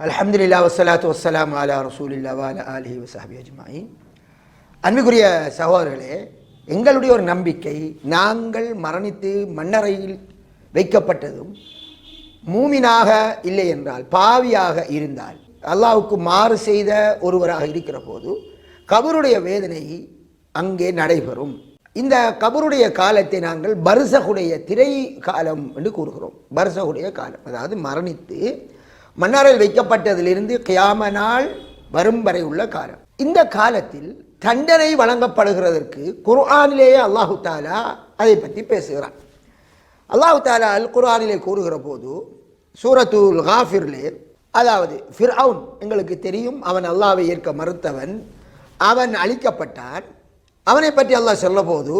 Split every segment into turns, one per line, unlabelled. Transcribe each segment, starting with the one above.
அல்ஹம்துலில்லாஹ் வஸ்ஸலாத்து வஸ்ஸலாமு அலா ரசூலில்லாஹ் வ அலா ஆலிஹி வஸஹ்பிஹி அஜ்மஈன். அன்பிற்குரிய சகோதரர்களே, எங்களுடைய ஒரு நம்பிக்கை, நாங்கள் மரணித்து மண்ணறையில் வைக்கப்பட்டதும் மூமினாக இல்லை என்றால், பாவியாக இருந்தால், அல்லாஹ்வுக்கு மாறு செய்த ஒருவராக இருக்கிற போது கபருடைய வேதனை அங்கே நடைபெறும். இந்த கபருடைய காலத்தை நாங்கள் பர்சகுடைய திரை காலம் என்று கூறுகிறோம். பர்சகுடைய காலம், அதாவது மரணித்து மன்னரில் வைக்கப்பட்டதிலிருந்து கியாம நாள் வரும் வரை உள்ள காலம். இந்த காலத்தில் தண்டனை வழங்கப்படுகிறதற்கு குர்ஆனிலேயே அல்லாஹு தாலா அதை பற்றி பேசுகிறான். அல்லாஹு தாலா அல் குர்ஆனிலே கூறுகிற போது சூரத்துல் காஃபிர்லே, அதாவது ஃபிர்அவுன் எங்களுக்கு தெரியும், அவன் அல்லாஹ்வை ஏற்க மறுத்தவன், அவன் அழிக்கப்பட்டான். அவனை பற்றி அல்லாஹ் சொல்ல போது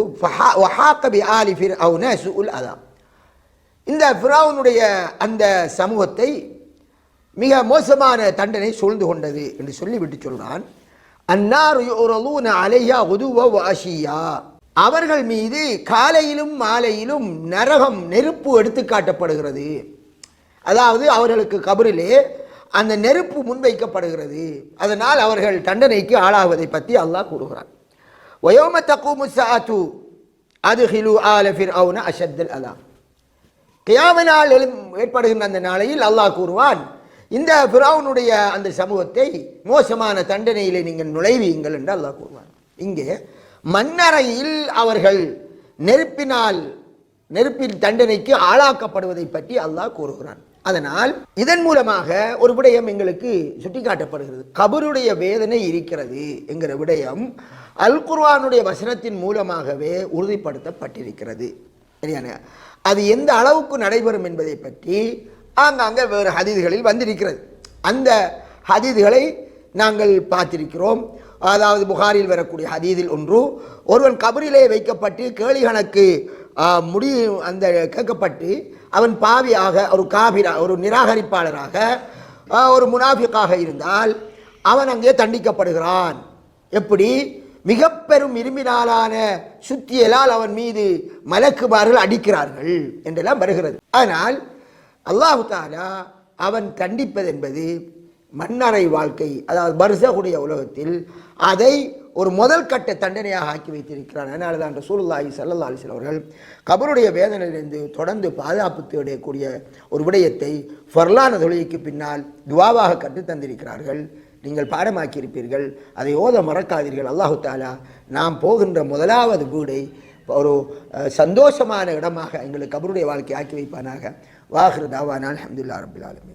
இந்த ஃபிர்அவுனுடைய அந்த சமூகத்தை மிக மோசமான தண்டனை சூழ்ந்து கொண்டது என்று சொல்லிவிட்டு சொல்றான். அன்னார் யுரலூன அலைஹா குதுவ வ அஷியா, அவர்கள் மீது காலையிலும் மாலையிலும் நரகம் நெருப்பு எடுத்து காட்டப்படுகிறது. அதாவது அவர்களுக்கு கபரிலே அந்த நெருப்பு முன்வைக்கப்படுகிறது. அதனால் அவர்கள் தண்டனைக்கு ஆளாவதை பற்றி அல்லாஹ் கூறுகிறான். வயௌம தகூமு ஸாஅத்து அத்கிலு ஆல ஃபிர்அவுன அஷத்தல் அஸாப். கியாம நாள் ஏற்படுகின்ற அந்த நாளையில் அல்லாஹ் கூறுவான், இந்த ஃபிர்அவுனுடைய அந்த சமூகத்தை மோசமான தண்டனையிலே நீங்கள் நுழைவீங்கள் என்று அல்லாஹ் கூறுவான். இங்கே மண்ணறையில் அவர்கள் நெருப்பின் தண்டனைக்கு ஆளாக்கப்படுவதை பற்றி அல்லாஹ் கூறுகிறான். அதனால் இதன் மூலமாக ஒரு விடயம் எங்களுக்கு சுட்டிக்காட்டப்படுகிறது. கபருடைய வேதனை இருக்கிறது என்கிற விடயம் அல் குர்ஆனுடைய வசனத்தின் மூலமாகவே உறுதிப்படுத்தப்பட்டிருக்கிறது. சரியான, அது எந்த அளவுக்கு நடைபெறும் என்பதை பற்றி ஆங்காங்க வேறு ஹதீதுகளில் வந்திருக்கிறது. அந்த ஹதீதுகளை நாங்கள் பார்த்திருக்கிறோம். அதாவது புகாரில் வரக்கூடிய ஹதீதில் ஒன்று, ஒருவன் கபரிலே வைக்கப்பட்டு கேள்வி கணக்கு அந்த கேட்கப்பட்டு அவன் பாவியாக, ஒரு காபிரா, ஒரு நிராகரிப்பாளராக, ஒரு முனாஃபிக்காக இருந்தால் அவன் அங்கே தண்டிக்கப்படுகிறான். எப்படி? மிக பெரும் இரும்பினாலான சுத்தியலால் அவன் மீது மலக்குமார்கள் அடிக்கிறார்கள் என்றெல்லாம் வருகிறது. ஆனால் அல்லாஹு தாலா அவன் தண்டிப்பது என்பது மண்ணறை வாழ்க்கை, அதாவது பர்சகுடைய உலகத்தில் அதை ஒரு முதல் கட்ட தண்டனையாக ஆக்கி வைத்திருக்கிறான். அதனால தான் ரசூலுல்லாஹி ஸல்லல்லாஹு அலைஹி வஸல்லம் அவர்கள் கபருடைய வேதனையிலிருந்து தொடர்ந்து பாதுகாப்பு தேடக்கூடிய ஒரு விடயத்தை ஃபர்லான தொழுகைக்கு பின்னால் துவாவாக கற்று தந்திருக்கிறார்கள். நீங்கள் பாடமாக்கியிருப்பீர்கள், அதை ஓத மறக்காதீர்கள். அல்லாஹு தாலா நாம் போகின்ற முதலாவது வீடை ஒரு சந்தோஷமான இடமாக எங்களுக்கு கபருடைய வாழ்க்கை ஆக்கி வைப்பானாக. வாஹிரு தாவானா அல்ஹம்துலில்லாஹி ரப்பில் ஆலமீன்.